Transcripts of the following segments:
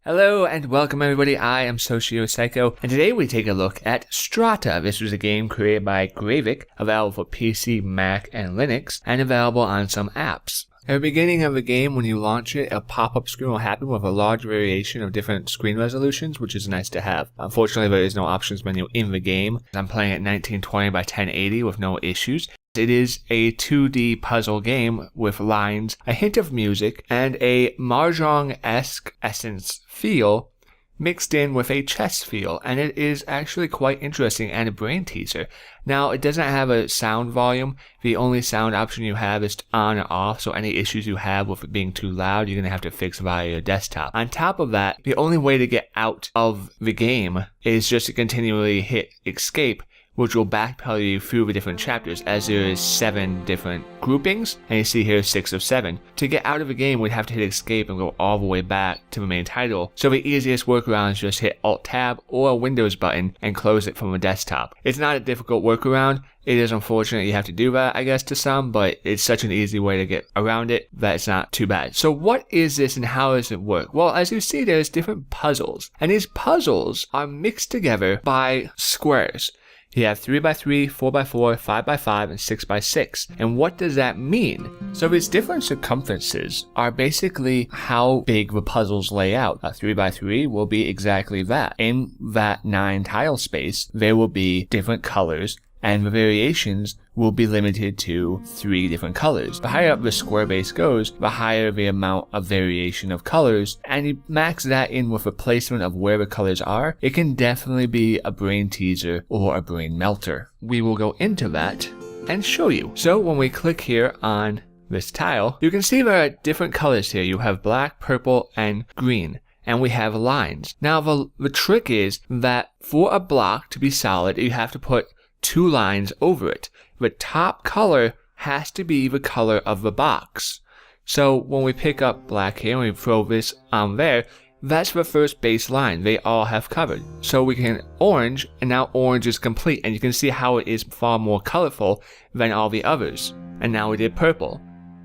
Hello and welcome everybody, I am SocioPsycho, and today we take a look at Strata. This was a game created by Gravik, available for PC, Mac, and Linux, and available on some apps. At the beginning of the game, when you launch it, a pop-up screen will happen with a large variation of different screen resolutions, which is nice to have. Unfortunately, there is no options menu in the game. I'm playing at 1920 by 1080 with no issues. It is a 2D puzzle game with lines, a hint of music, and a mahjong-esque essence feel mixed in with a chess feel, and it is actually quite interesting and a brain teaser. Now, it doesn't have a sound volume. The only sound option you have is on or off, so any issues you have with it being too loud, you're going to have to fix via your desktop. On top of that, the only way to get out of the game is just to continually hit escape, which will backpedal you through the different chapters, as there is 7 different groupings, and you see here 6 of 7. To get out of the game, we'd have to hit escape and go all the way back to the main title, so the easiest workaround is just hit Alt-Tab or a Windows button and close it from a desktop. It's not a difficult workaround. It is unfortunate you have to do that, I guess, to some, but it's such an easy way to get around it that it's not too bad. So what is this and how does it work? Well, as you see, there's different puzzles, and these puzzles are mixed together by squares. You have 3x3, 4x4, 5x5, and 6x6. And what does that mean? So these different circumferences are basically how big the puzzles lay out. A 3x3 will be exactly that. In that 9 tile space, there will be different colors, and the variations will be limited to 3 different colors. The higher up the square base goes, the higher the amount of variation of colors, and you max that in with a placement of where the colors are. It can definitely be a brain teaser or a brain melter. We will go into that and show you. So when we click here on this tile, you can see there are different colors here. You have black, purple, and green. And we have lines. Now the trick is that for a block to be solid, you have to put 2 lines over it. The top color has to be the color of the box. So when we pick up black here and we throw this on there, that's the first base line they all have covered. So we can orange, and now orange is complete, and you can see how it is far more colorful than all the others. And now we did purple.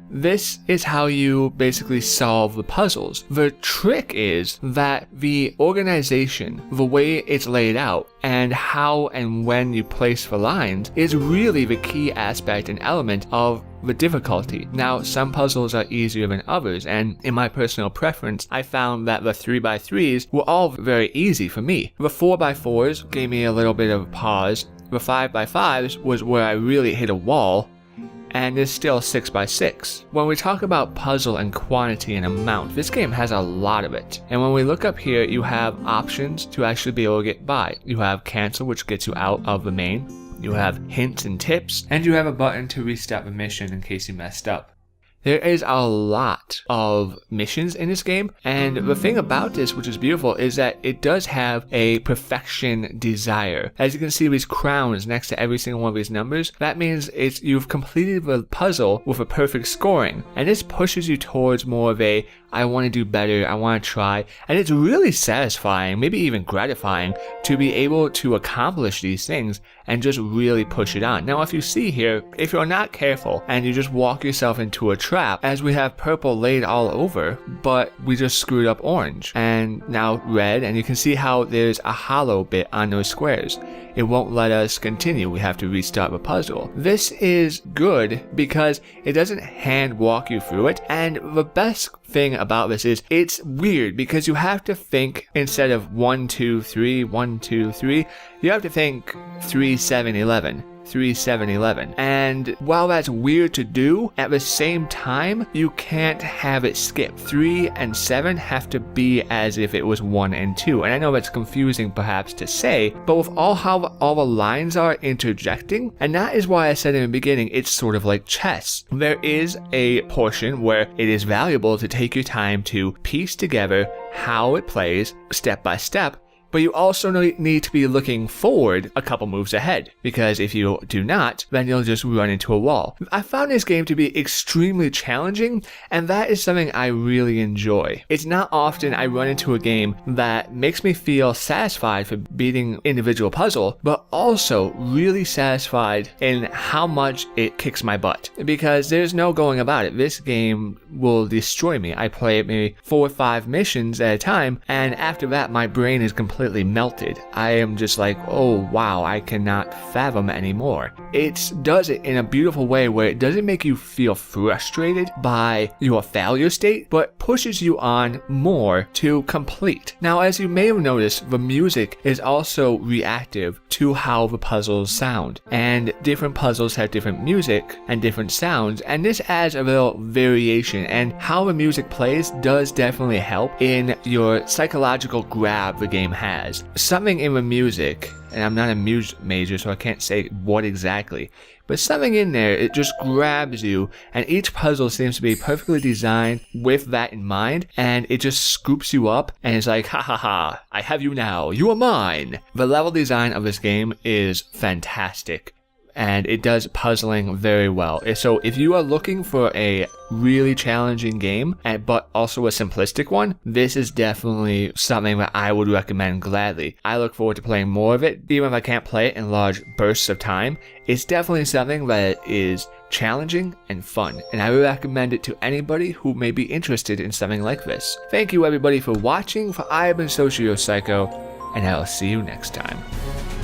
This is how you basically solve the puzzles. The trick is that the organization, the way it's laid out, and how and when you place the lines is really the key aspect and element of the difficulty. Now, some puzzles are easier than others, and in my personal preference, I found that the 3x3s were all very easy for me. The 4x4s gave me a little bit of a pause. The 5x5s was where I really hit a wall, and is still 6x6. When we talk about puzzle and quantity and amount, this game has a lot of it. And when we look up here, you have options to actually be able to get by. You have cancel, which gets you out of the main. You have hints and tips, and you have a button to restart the mission in case you messed up. There is a lot of missions in this game, and the thing about this, which is beautiful, is that it does have a perfection desire. As you can see, these crowns next to every single one of these numbers, that means you've completed the puzzle with a perfect scoring, and this pushes you towards more of a, I want to do better, I want to try, and it's really satisfying, maybe even gratifying, to be able to accomplish these things and just really push it on. Now, if you see here, if you're not careful and you just walk yourself into a trap, as we have purple laid all over, but we just screwed up orange and now red, and you can see how there's a hollow bit on those squares. It won't let us continue. We have to restart the puzzle. This is good because it doesn't hand walk you through it, and the best thing about this is it's weird because you have to think, instead of 1 2 3 1 2 3, you have to think 3 7 11 3 7 11, and while that's weird to do, at the same time you can't have it skip. 3 and 7 have to be as if it was 1 and 2, and I know that's confusing perhaps to say, but with how all the lines are interjecting, and that is why I said in the beginning it's sort of like chess. There is a portion where it is valuable to take your time to piece together how it plays step by step, but you also need to be looking forward a couple moves ahead, because if you do not, then you'll just run into a wall. I found this game to be extremely challenging, and that is something I really enjoy. It's not often I run into a game that makes me feel satisfied for beating individual puzzle, but also really satisfied in how much it kicks my butt, because there's no going about it. This game will destroy me. I play it maybe 4 or 5 missions at a time, and after that my brain is completely melted. I am just like, oh wow, I cannot fathom anymore. It does it in a beautiful way where it doesn't make you feel frustrated by your failure state, but pushes you on more to complete. Now, as you may have noticed, the music is also reactive to how the puzzles sound, and different puzzles have different music and different sounds, and this adds a little variation, and how the music plays does definitely help in your psychological grab the game has. Something in the music, and I'm not a music major so I can't say what exactly, but something in there, it just grabs you, and each puzzle seems to be perfectly designed with that in mind, and it just scoops you up, and it's like, ha ha ha, I have you now, you are mine. The level design of this game is fantastic, and it does puzzling very well. So if you are looking for a really challenging game, but also a simplistic one, this is definitely something that I would recommend gladly. I look forward to playing more of it, even if I can't play it in large bursts of time. It's definitely something that is challenging and fun, and I would recommend it to anybody who may be interested in something like this. Thank you everybody for watching, for I have been SocioPsycho, and I'll see you next time.